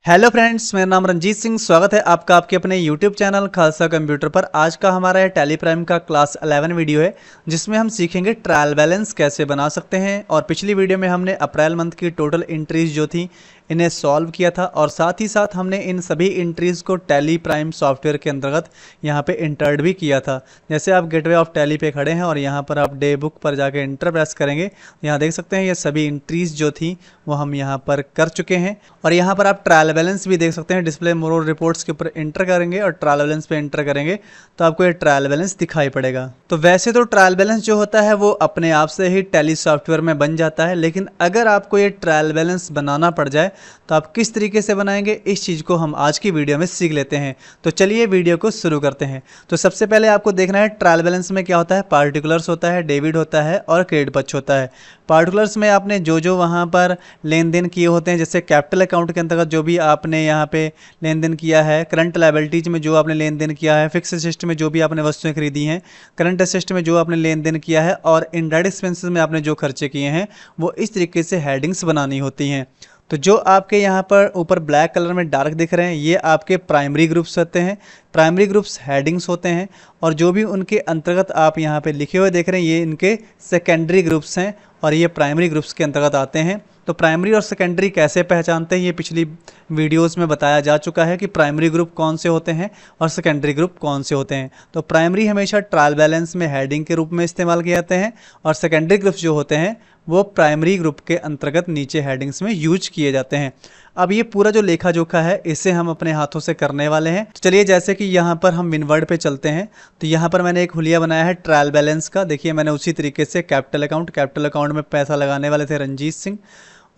Hello friends, मेरा नाम रंजीत सिंह। स्वागत है आपका आपके अपने यूट्यूब चैनल खालसा कंप्यूटर पर। आज का हमारा ये टैली प्राइम का क्लास 11 वीडियो है, जिसमें हम सीखेंगे ट्रायल बैलेंस कैसे बना सकते हैं। और पिछली वीडियो में हमने अप्रैल मंथ की टोटल एंट्रीज जो थी इन्हें सॉल्व किया था, और साथ ही साथ हमने इन सभी एंट्रीज को टैली प्राइम सॉफ्टवेयर के अंतर्गत यहाँ पे इंटर्ड भी किया था। जैसे आप गेटवे ऑफ टैली पे खड़े हैं और यहाँ पर आप डे बुक पर जाके इंटर प्रेस करेंगे, यहाँ देख सकते हैं ये सभी एंट्रीज जो थी वो हम यहाँ पर कर चुके हैं। और यहाँ पर आप ट्रायल बैलेंस भी देख सकते हैं। डिस्प्ले मोर रिपोर्ट्स के ऊपर इंटर करेंगे और ट्रायल बैलेंस पे इंटर करेंगे तो आपको ये ट्रायल बैलेंस दिखाई पड़ेगा। तो वैसे तो ट्रायल बैलेंस जो होता है वो अपने आप से ही टैली सॉफ्टवेयर में बन जाता है, लेकिन अगर आपको ये ट्रायल बैलेंस बनाना पड़ जाए तो आप किस तरीके से बनाएंगे, इस चीज़ को हम आज की वीडियो में सीख लेते हैं। तो चलिए वीडियो को शुरू करते हैं। तो सबसे पहले आपको देखना है ट्रायल बैलेंस में क्या होता है। पार्टिकुलर्स होता है, डेबिट होता है और क्रेडिट पक्ष होता है। पार्टिकुलर्स में आपने जो वहाँ पर लेन देन किए होते हैं, जैसे कैपिटल अकाउंट के अंतर्गत जो भी आपने यहाँ पे लेन देन किया है, करंट लायबिलिटीज में जो आपने लेन देन किया है, फिक्स असेट में जो भी आपने वस्तुएं खरीदी हैं, करंट असेट में जो आपने लेन देन किया है, और इनडायरेक्ट एक्सपेंसेस में आपने जो खर्चे किए हैं, वो इस तरीके से हेडिंग्स बनानी होती हैं। तो जो आपके यहाँ पर ऊपर ब्लैक कलर में डार्क दिख रहे हैं, ये आपके प्राइमरी ग्रुप्स होते हैं। प्राइमरी ग्रुप्स हेडिंग्स होते हैं, और जो भी उनके अंतर्गत आप यहाँ पे लिखे हुए देख रहे हैं, ये इनके सेकेंडरी ग्रुप्स हैं और ये प्राइमरी ग्रुप्स के अंतर्गत आते हैं। तो प्राइमरी और सेकेंडरी कैसे पहचानते हैं, ये पिछली वीडियोस में बताया जा चुका है कि प्राइमरी ग्रुप कौन से होते हैं और सेकेंडरी ग्रुप कौन से होते हैं। तो प्राइमरी हमेशा ट्रायल बैलेंस में हेडिंग के रूप में इस्तेमाल किए जाते हैं, और सेकेंडरी ग्रुप्स जो होते हैं वो प्राइमरी ग्रुप के अंतर्गत नीचे हेडिंग्स में यूज किए जाते हैं। अब ये पूरा जो लेखा जोखा है इसे हम अपने हाथों से करने वाले हैं। तो चलिए, जैसे कि यहाँ पर हम विनवर्ड पे चलते हैं, तो यहाँ पर मैंने एक हुलिया बनाया है ट्रायल बैलेंस का। देखिए, मैंने उसी तरीके से कैपिटल अकाउंट में पैसा लगाने वाले थे रंजीत सिंह,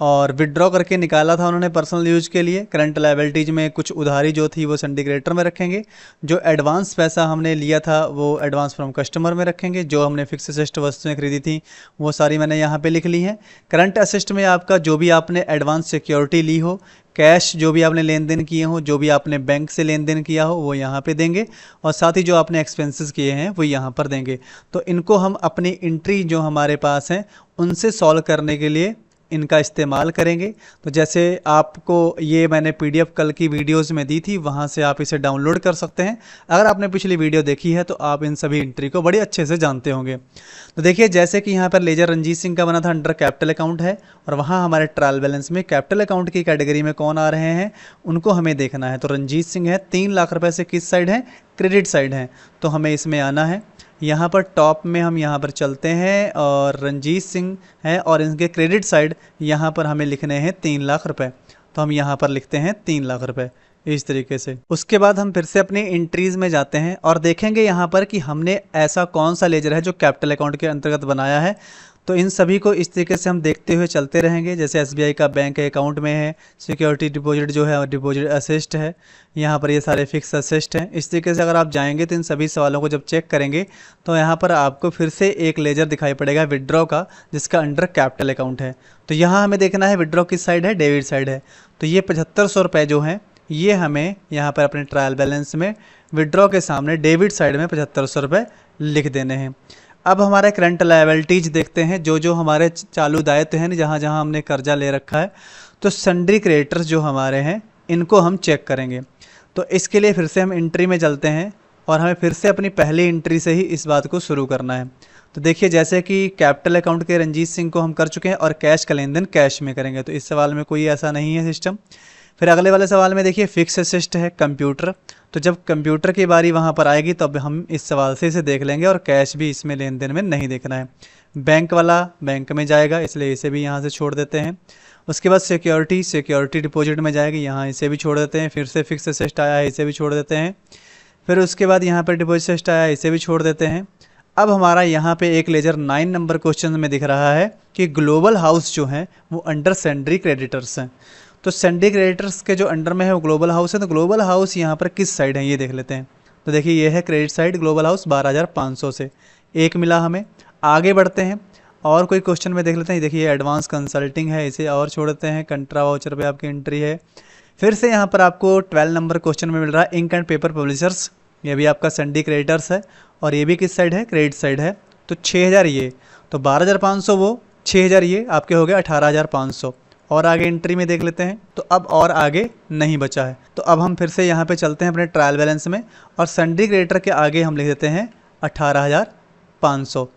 और विड्रॉ करके निकाला था उन्होंने पर्सनल यूज के लिए। करंट लायबिलिटीज में कुछ उधारी जो थी वो सिंडिकेटर में रखेंगे। जो एडवांस पैसा हमने लिया था वो एडवांस फ्रॉम कस्टमर में रखेंगे। जो हमने फिक्स असेस्ट वस्तुएं खरीदी थी वो सारी मैंने यहाँ पे लिख ली हैं। करंट असेस्ट में आपका जो भी आपने एडवांस सिक्योरिटी ली हो, कैश जो भी आपने लेन देन किए हो, जो भी आपने बैंक से लेन देन किया हो वो यहाँ पे देंगे, और साथ ही जो आपने एक्सपेंसेस किए हैं वो यहाँ पर देंगे। तो इनको हम अपनी एंट्री जो हमारे पास हैं उनसे सॉल्व करने के लिए इनका इस्तेमाल करेंगे। तो जैसे आपको ये मैंने पीडीएफ कल की वीडियोस में दी थी, वहाँ से आप इसे डाउनलोड कर सकते हैं। अगर आपने पिछली वीडियो देखी है तो आप इन सभी एंट्री को बड़ी अच्छे से जानते होंगे। तो देखिए, जैसे कि यहाँ पर लेजर रंजीत सिंह का बना था, अंडर कैपिटल अकाउंट है, और वहाँ हमारे ट्रायल बैलेंस में कैपिटल अकाउंट की कैटेगरी में कौन आ रहे हैं उनको हमें देखना है। तो रंजीत सिंह है, 3 लाख रुपये से किस साइड है, क्रेडिट साइड है, तो हमें इसमें आना है। यहाँ पर टॉप में हम यहाँ पर चलते हैं, और रंजीत सिंह है और इनके क्रेडिट साइड यहाँ पर हमें लिखने हैं 3 लाख रुपए। तो हम यहाँ पर लिखते हैं 3 लाख रुपए इस तरीके से। उसके बाद हम फिर से अपनी एंट्रीज में जाते हैं और देखेंगे यहाँ पर कि हमने ऐसा कौन सा लेजर है जो कैपिटल अकाउंट के अंतर्गत बनाया है। तो इन सभी को इस तरीके से हम देखते हुए चलते रहेंगे। जैसे एसबीआई का बैंक अकाउंट में है, सिक्योरिटी डिपॉजिट जो है डिपॉजिट असेस्ट है, यहाँ पर ये सारे फिक्स असेस्ट हैं। इस तरीके से अगर आप जाएंगे तो इन सभी सवालों को जब चेक करेंगे तो यहाँ पर आपको फिर से एक लेजर दिखाई पड़ेगा विड्रॉ का, जिसका अंडर कैपिटल अकाउंट है। तो यहाँ हमें देखना है विड्रॉ किस साइड है, डेबिट साइड है। तो ये 7500 रुपये जो हैं ये हमें यहाँ पर अपने ट्रायल बैलेंस में विड्रॉ के सामने डेबिट साइड में 7500 रुपये लिख देने हैं। अब हमारे करंट लायबिलिटीज देखते हैं, जो हमारे चालू दायित्व हैं, जहाँ जहाँ हमने कर्जा ले रखा है। तो सन्ड्री क्रेडिटर्स जो हमारे हैं इनको हम चेक करेंगे। तो इसके लिए फिर से हम एंट्री में चलते हैं, और हमें फिर से अपनी पहली एंट्री से ही इस बात को शुरू करना है। तो देखिए, जैसे कि कैपिटल अकाउंट के रंजीत सिंह को हम कर चुके हैं, और कैश का लेन देन कैश में करेंगे, तो इस सवाल में कोई ऐसा नहीं है सिस्टम। फिर अगले वाले सवाल में देखिए फिक्स असेस्ट है कंप्यूटर। तो जब कंप्यूटर की बारी वहाँ पर आएगी तब हम इस सवाल से इसे देख लेंगे, और कैश भी इसमें लेन देन में नहीं देखना है। बैंक वाला बैंक में जाएगा, इसलिए इसे भी यहाँ से छोड़ देते हैं। उसके बाद सिक्योरिटी डिपॉजिट में जाएगी, यहाँ इसे भी छोड़ देते हैं। फिर से फिक्स असेस्ट आया है, इसे भी छोड़ देते हैं। फिर उसके बाद यहाँ पर डिपॉजिट असेस्ट आया है, इसे भी छोड़ देते हैं। अब हमारा यहाँ पे एक लेजर 9 नंबर क्वेश्चन में दिख रहा है कि ग्लोबल हाउस जो है वो अंडर सन्ड्री क्रेडिटर्स हैं। तो सन्ड्री क्रेडिटर्स के जो अंडर में है वो ग्लोबल हाउस है। तो ग्लोबल हाउस यहाँ पर किस साइड है ये देख लेते हैं। तो देखिए, ये है क्रेडिट साइड, ग्लोबल हाउस 12,500 से एक मिला हमें। आगे बढ़ते हैं और कोई क्वेश्चन में देख लेते हैं। देखिए, एडवांस कंसल्टिंग है, इसे और छोड़ देते हैं। कंट्रा वाउचर पे आपकी एंट्री है। फिर से यहाँ पर आपको 12 नंबर क्वेश्चन में मिल रहा है इंक एंड पेपर पब्लिशर्स, ये भी आपका सन्ड्री क्रेडिटर्स है, और ये भी किस साइड है, क्रेडिट साइड है। तो 6000 ये, तो 12,500 वो, 6000 ये आपके हो गए 18,500। और आगे एंट्री में देख लेते हैं, तो अब और आगे नहीं बचा है। तो अब हम फिर से यहाँ पे चलते हैं अपने ट्रायल बैलेंस में और सन्ड्री क्रेडिटर के आगे हम लिख देते हैं 18,500।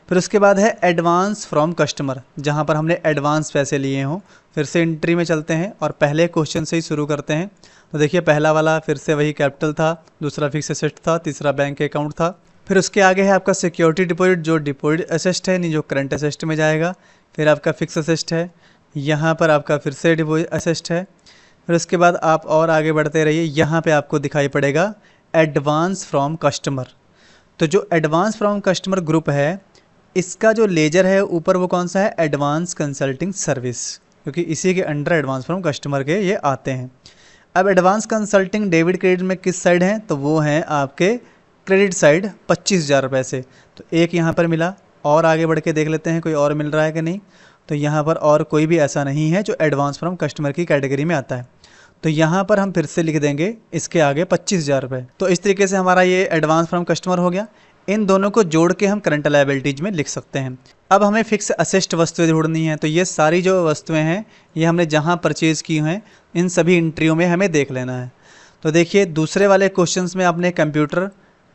फिर उसके बाद है एडवांस फ्रॉम कस्टमर, जहाँ पर हमने एडवांस पैसे लिए हों। फिर से एंट्री में चलते हैं और पहले क्वेश्चन से ही शुरू करते हैं। तो देखिए पहला वाला फिर से वही कैपिटल था, दूसरा फिक्स एसेट था, तीसरा बैंक अकाउंट था। फिर उसके आगे है आपका सिक्योरिटी डिपॉजिट, जो डिपॉजिट एसेट है नहीं, जो करंट एसेट में जाएगा। फिर आपका फिक्स एसेट है, यहाँ पर आपका फिर से डिपॉजिट एसेट है। फिर उसके बाद आप और आगे बढ़ते रहिए, यहाँ पे आपको दिखाई पड़ेगा एडवांस फ्रॉम कस्टमर। तो जो एडवांस फ्रॉम कस्टमर ग्रुप है, इसका जो लेजर है ऊपर वो कौन सा है, एडवांस कंसल्टिंग सर्विस, क्योंकि इसी के अंडर एडवांस फ्रॉम कस्टमर के ये आते हैं। अब एडवांस कंसल्टिंग डेबिट क्रेडिट में किस साइड हैं, तो वो हैं आपके क्रेडिट साइड 25,000 रुपये से। तो एक यहाँ पर मिला, और आगे बढ़ के देख लेते हैं कोई और मिल रहा है कि नहीं। तो यहाँ पर और कोई भी ऐसा नहीं है जो एडवांस फ्रॉम कस्टमर की कैटेगरी में आता है। तो यहाँ पर हम फिर से लिख देंगे इसके आगे 25,000 रुपये। तो इस तरीके से हमारा ये एडवांस फ्रॉम कस्टमर हो गया। इन दोनों को जोड़ के हम करंट लायबिलिटीज में लिख सकते हैं। अब हमें फिक्स असेस्ट वस्तुएं जोड़नी है। तो ये सारी जो वस्तुएं हैं ये हमने जहाँ परचेज़ की हैं इन सभी एंट्रियों में हमें देख लेना है। तो देखिए दूसरे वाले क्वेश्चंस में आपने कंप्यूटर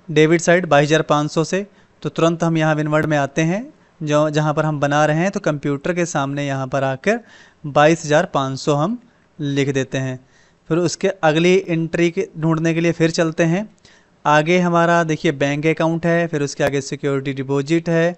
डेबिट साइड 22,500 से, तो तुरंत हम यहाँ विनवर्ड में आते हैं जो जहाँ पर हम बना रहे हैं। तो कंप्यूटर के सामने यहाँ पर आकर 22,500 हम लिख देते हैं। फिर उसके अगली एंट्री के ढूंढने के लिए फिर चलते हैं। आगे हमारा देखिए बैंक अकाउंट है, फिर उसके आगे सिक्योरिटी डिपॉजिट है,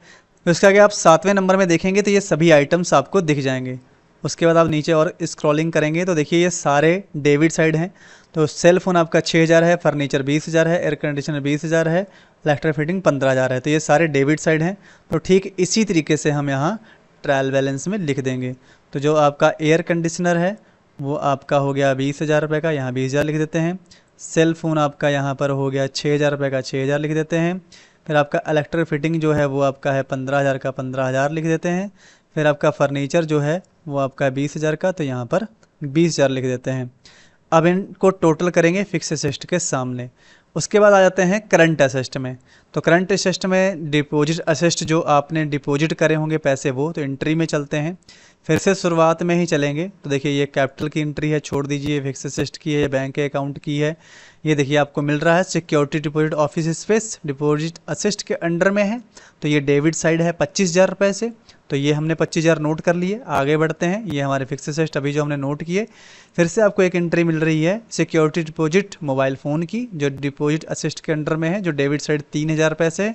फिर उसके आगे आप 7वें नंबर में देखेंगे तो ये सभी आइटम्स आपको दिख जाएंगे। उसके बाद आप नीचे और स्क्रॉलिंग करेंगे तो देखिए ये सारे डेबिट साइड हैं। तो सेल फोन आपका 6,000 है, फर्नीचर 20,000 है, एयर कंडीशनर 20,000 है, इलेक्ट्रिक फिटिंग 15,000 है। तो ये सारे डेबिट साइड हैं। तो ठीक इसी तरीके से हम यहाँ ट्रायल बैलेंस में लिख देंगे। तो जो आपका एयर कंडीशनर है वो आपका हो गया 20,000 रुपये का, यहाँ 20,000 लिख देते हैं। सेल फ़ोन आपका यहाँ पर हो गया 6,000 रुपये का, 6,000 लिख देते हैं। फिर आपका इलेक्ट्रिक फिटिंग जो है वो आपका है 15,000 का, 15,000 लिख देते हैं। फिर आपका फर्नीचर जो है वो आपका 20,000 का, तो यहाँ पर 20,000 लिख देते हैं। अब इनको टोटल करेंगे फिक्स एसेट के सामने। उसके बाद आ जाते हैं करंट एसेट में। तो करंट एसेट में डिपॉजिट एसेट जो आपने डिपॉजिट करे होंगे पैसे वो, तो एंट्री में चलते हैं। फिर से शुरुआत में ही चलेंगे। तो देखिए ये कैपिटल की एंट्री है, छोड़ दीजिए, फिक्स एसेट की है, बैंक के अकाउंट की है। ये देखिए आपको मिल रहा है security deposit office space deposit asset के अंडर में है। तो ये डेबिट साइड है 25,000 रुपये से। तो ये हमने 25,000 नोट कर लिए। आगे बढ़ते हैं, ये हमारे फिक्स एसेट अभी जो हमने नोट किए। फिर से आपको एक एंट्री मिल रही है सिक्योरिटी डिपॉजिट मोबाइल फ़ोन की, जो डिपॉजिट एसेट के अंडर में है, जो डेबिट साइड 3,000 रुपये से।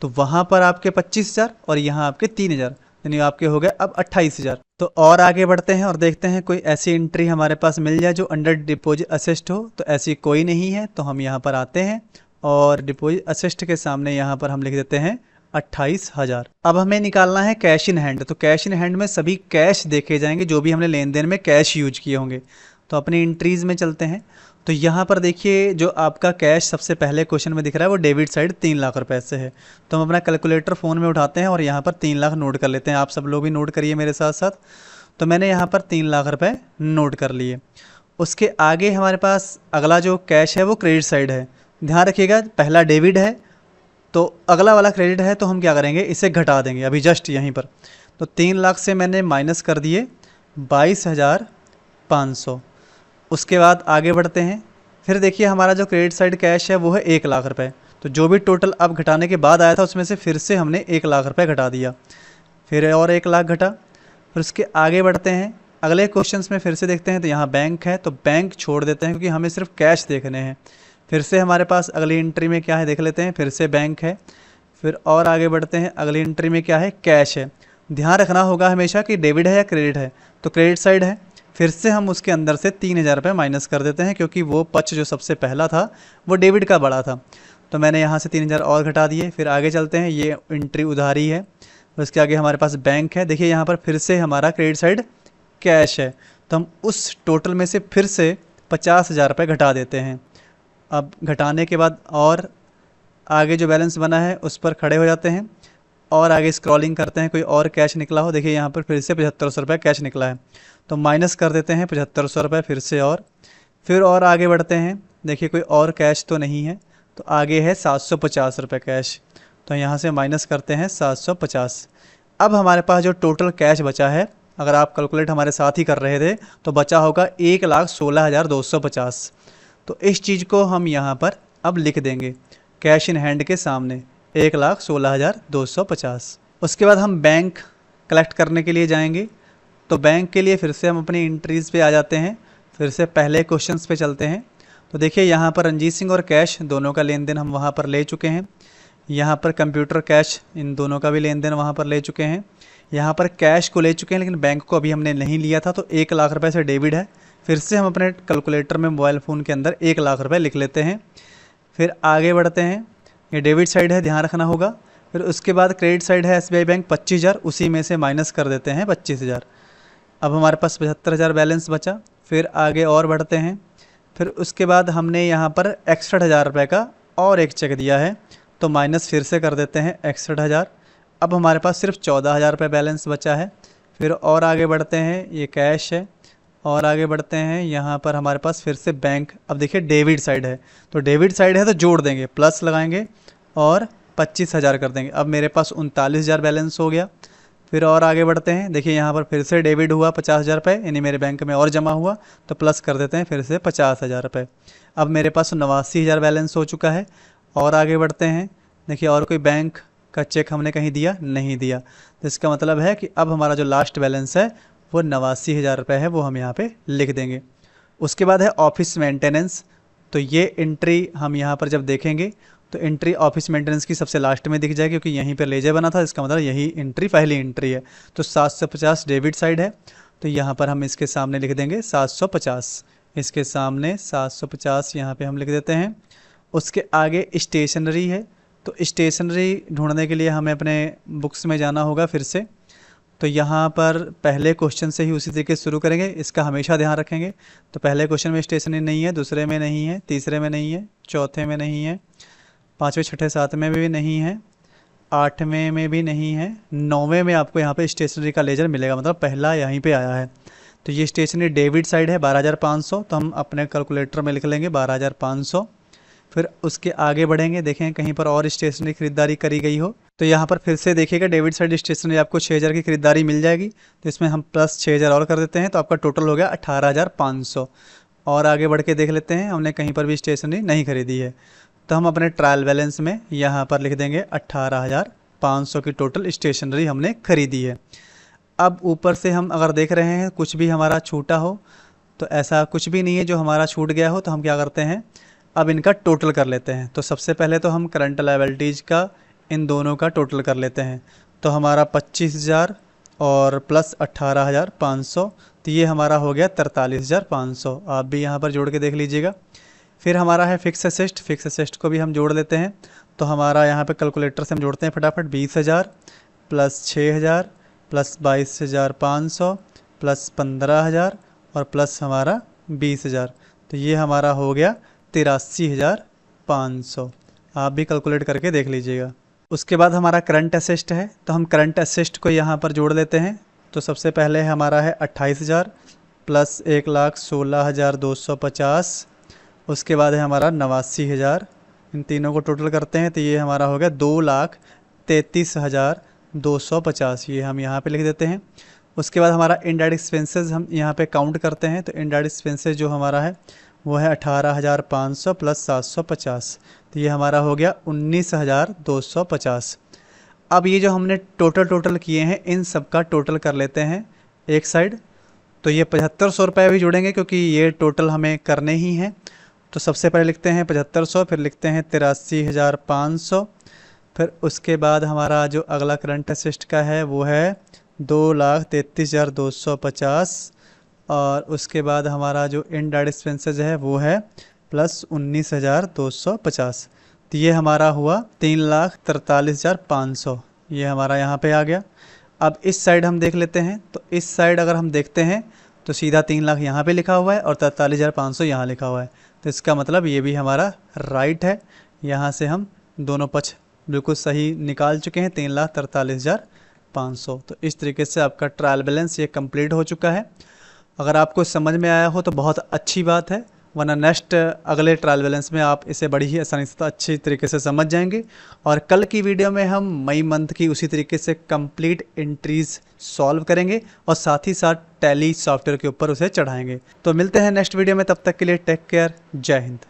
तो वहाँ पर आपके 25,000 और यहाँ आपके 3,000, यानी आपके हो गए अब 28,000। तो और आगे बढ़ते हैं और देखते हैं कोई ऐसी एंट्री हमारे पास मिल जाए जो अंडर डिपॉजिट असिस्ट हो। तो ऐसी कोई नहीं है। तो हम यहाँ पर आते हैं और डिपॉजिट असिस्ट के सामने यहाँ पर हम लिख देते हैं 28,000। अब हमें निकालना है कैश इन हैंड। तो कैश इन हैंड में सभी कैश देखे जाएंगे जो भी हमने लेन देन में कैश यूज किए होंगे। तो अपनी एंट्रीज़ में चलते हैं। तो यहाँ पर देखिए जो आपका कैश सबसे पहले क्वेश्चन में दिख रहा है वो डेबिट साइड 3 लाख रुपए से है। तो हम अपना कैलकुलेटर फ़ोन में उठाते हैं और यहाँ पर 3 लाख नोट कर लेते हैं। आप सब लोग भी नोट करिए मेरे साथ साथ। तो मैंने यहाँ पर 3 लाख रुपए नोट कर लिए। उसके आगे हमारे पास अगला जो कैश है वो क्रेडिट साइड है। ध्यान रखिएगा पहला डेबिट है तो अगला वाला क्रेडिट है, तो हम क्या करेंगे इसे घटा देंगे अभी जस्ट यहीं पर। तो 3 लाख से मैंने माइनस कर दिए 22,500। उसके बाद आगे बढ़ते हैं। फिर देखिए हमारा जो क्रेडिट साइड कैश है वो है 1 लाख रुपए। तो जो भी टोटल अब घटाने के बाद आया था उसमें से फिर से हमने 1 लाख रुपए घटा दिया। फिर और 1 लाख घटा। फिर उसके आगे बढ़ते हैं, अगले क्वेश्चंस में फिर से देखते हैं। तो यहाँ बैंक है तो बैंक छोड़ देते हैं क्योंकि हमें सिर्फ कैश देखने हैं। फिर से हमारे पास अगली एंट्री में क्या है देख लेते हैं। फिर से बैंक है। फिर और आगे बढ़ते हैं, अगली एंट्री में क्या है, कैश है। ध्यान रखना होगा हमेशा कि डेबिट है या क्रेडिट है। तो क्रेडिट साइड है। फिर से हम उसके अंदर से 3,000 रुपये माइनस कर देते हैं क्योंकि वो पक्ष जो सबसे पहला था वो डेबिट का बड़ा था। तो मैंने यहाँ से 3,000 और घटा दिए। फिर आगे चलते हैं, ये एंट्री उधारी है। उसके आगे हमारे पास बैंक है। देखिए यहाँ पर फिर से हमारा क्रेडिट साइड कैश है। तो हम उस टोटल में से फिर से 50,000 रुपये घटा देते हैं। अब घटाने के बाद और आगे जो बैलेंस बना है उस पर खड़े हो जाते हैं और आगे स्क्रॉलिंग करते हैं कोई और कैश निकला हो। देखिए यहाँ पर फिर से 7,500 रुपये कैश निकला है। तो माइनस कर देते हैं 7,500 रुपये फिर से। और आगे बढ़ते हैं। देखिए कोई और कैश तो नहीं है। तो आगे है 750 रुपये कैश। तो यहाँ से माइनस करते हैं 750। अब हमारे पास जो टोटल कैश बचा है अगर आप कैलकुलेट हमारे साथ ही कर रहे थे तो बचा होगा 1,16,250। तो इस चीज़ को हम यहाँ पर अब लिख देंगे कैश इन हैंड के सामने 1,16,250। उसके बाद हम बैंक कलेक्ट करने के लिए जाएंगे। तो बैंक के लिए फिर से हम अपनी एंट्रीज़ पे आ जाते हैं, फिर से पहले क्वेश्चंस पे चलते हैं। तो देखिए यहाँ पर रंजीत सिंह और कैश दोनों का लेन देन हम वहाँ पर ले चुके हैं। यहाँ पर कंप्यूटर कैश इन दोनों का भी लेन देन वहाँ पर ले चुके हैं। यहाँ पर कैश को ले चुके हैं लेकिन बैंक को अभी हमने नहीं लिया था, तो 1,00,000 रुपये से डेबिट है। फिर से हम अपने कैलकुलेटर में मोबाइल फ़ोन के अंदर 1,00,000 रुपये लिख लेते हैं। फिर आगे बढ़ते हैं, ये डेबिट साइड है, ध्यान रखना होगा। फिर उसके बाद क्रेडिट साइड है SBI बैंक 25,000, उसी में से माइनस कर देते हैं 25,000। अब हमारे पास 75,000 बैलेंस बचा। फिर आगे और बढ़ते हैं। फिर उसके बाद हमने यहाँ पर 61,000 रुपये का और एक चेक दिया है, तो माइनस फिर से कर देते हैं 61,000। अब हमारे पास सिर्फ 14,000 रुपये बैलेंस बचा है। फिर और आगे बढ़ते हैं, ये कैश है। और आगे बढ़ते हैं, यहाँ पर हमारे पास फिर से बैंक। अब देखिए डेबिट साइड है, तो डेबिट साइड है तो जोड़ देंगे, प्लस लगाएंगे और 25,000 कर देंगे। अब मेरे पास 39,000 बैलेंस हो गया। फिर और आगे बढ़ते हैं, देखिए यहाँ पर फिर से डेबिट हुआ 50,000 रुपये, यानी मेरे बैंक में और जमा हुआ, तो प्लस कर देते हैं फिर से 50,000 रुपये। अब मेरे पास 89,000 बैलेंस हो चुका है। और आगे बढ़ते हैं, देखिए और कोई बैंक का चेक हमने कहीं दिया नहीं दिया, तो इसका मतलब है कि अब हमारा जो लास्ट बैलेंस है वो 89,000 रुपये है, वो हम यहाँ पे लिख देंगे। उसके बाद है ऑफिस मेंटेनेंस। तो ये एंट्री हम यहाँ पर जब देखेंगे तो एंट्री ऑफिस मेंटेनेंस की सबसे लास्ट में दिख जाएगी, क्योंकि यहीं पर लेजर बना था, इसका मतलब यही एंट्री पहली एंट्री है। तो 750 डेबिट साइड है, तो यहाँ पर हम इसके सामने लिख देंगे 750, इसके सामने 750 यहाँ पे हम लिख देते हैं। उसके आगे स्टेशनरी है, तो स्टेशनरी ढूंढने के लिए हमें अपने बुक्स में जाना होगा फिर से। तो यहाँ पर पहले क्वेश्चन से ही उसी तरीके से शुरू करेंगे, इसका हमेशा ध्यान रखेंगे। तो पहले क्वेश्चन में स्टेशनरी नहीं है, दूसरे में नहीं है, तीसरे में नहीं है, चौथे में नहीं है, पाँचवें छठे सातवें में भी नहीं है, आठवें में भी नहीं है, नौवें में आपको यहाँ पे स्टेशनरी का लेजर मिलेगा, मतलब पहला यहीं पे आया है। तो ये स्टेशनरी डेबिट साइड है 12,500, तो हम अपने कैलकुलेटर में लिख लेंगे 12,500। फिर उसके आगे बढ़ेंगे, देखें कहीं पर और स्टेशनरी खरीदारी करी गई हो, तो यहाँ पर फिर से देखिएगा डेबिट साइड स्टेशनरी आपको 6,000 की खरीदारी मिल जाएगी, तो इसमें हम प्लस 6,000 और कर देते हैं, तो आपका टोटल हो गया 18,500। और आगे बढ़ के देख लेते हैं, हमने कहीं पर भी स्टेशनरी नहीं खरीदी है, तो हम अपने ट्रायल बैलेंस में यहाँ पर लिख देंगे 18,500 की टोटल स्टेशनरी हमने खरीदी है। अब ऊपर से हम अगर देख रहे हैं कुछ भी हमारा छूटा हो, तो ऐसा कुछ भी नहीं है जो हमारा छूट गया हो, तो हम क्या करते हैं, अब इनका टोटल कर लेते हैं। तो सबसे पहले तो हम करंट लायबिलिटीज़ का इन दोनों का टोटल कर लेते हैं। तो हमारा 25,000 और प्लस 18,500, तो ये हमारा हो गया 43,500। आप भी यहाँ पर जोड़ के देख लीजिएगा। फिर हमारा है फिक्स असेस्ट, फिक्स असेस्ट को भी हम जोड़ लेते हैं। तो हमारा यहाँ पे कैलकुलेटर से हम जोड़ते हैं फटाफट, 20,000 प्लस 6,000 प्लस 22,500 प्लस 15,000 और प्लस हमारा 20,000, तो ये हमारा हो गया 83,500। आप भी कैलकुलेट करके देख लीजिएगा। उसके बाद हमारा करंट असेस्ट है, तो हम करंट असेस्ट को यहाँ पर जोड़ लेते हैं। तो सबसे पहले हमारा है 28,000 प्लस 1,16,250, उसके बाद है हमारा 89,000, इन तीनों को टोटल करते हैं तो ये हमारा हो गया 2,33,250, ये हम यहाँ पे लिख देते हैं। उसके बाद हमारा इनडायरेक्ट एक्सपेंसेस हम यहाँ पे काउंट करते हैं, तो इनडायरेक्ट एक्सपेंसेस जो हमारा है वो है 18,500 प्लस 750, तो ये हमारा हो गया 19,250। अब ये जो हमने टोटल किए हैं इन सब का टोटल कर लेते हैं एक साइड। तो ये 7,500 रुपये भी जुड़ेंगे क्योंकि ये टोटल हमें करने ही हैं। तो सबसे पहले लिखते हैं 7,500, फिर लिखते हैं 83,500, फिर उसके बाद हमारा जो अगला करंट असेस्ट का है वो है 2,33,250, और उसके बाद हमारा जो इनडायरेक्ट एक्सपेंसेस है वो है प्लस 19,250, तो ये हमारा हुआ 3,43,500, ये हमारा यहाँ पे आ गया। अब इस साइड हम देख लेते हैं, तो इस साइड अगर हम देखते हैं तो सीधा 3 लाख यहाँ पे लिखा हुआ है और 43,500 यहाँ लिखा हुआ है, तो इसका मतलब ये भी हमारा राइट है। यहाँ से हम दोनों पक्ष बिल्कुल सही निकाल चुके हैं, 3,43,500। तो इस तरीके से आपका ट्रायल बैलेंस ये कंप्लीट हो चुका है। अगर आपको समझ में आया हो तो बहुत अच्छी बात है, वरना नेक्स्ट अगले ट्रायल बैलेंस में आप इसे बड़ी ही आसानी से अच्छी तरीके से समझ जाएंगे। और कल की वीडियो में हम मई मंथ की उसी तरीके से कंप्लीट एंट्रीज सॉल्व करेंगे और साथ ही साथ टैली सॉफ्टवेयर के ऊपर उसे चढ़ाएंगे। तो मिलते हैं नेक्स्ट वीडियो में, तब तक के लिए टेक केयर, जय हिंद।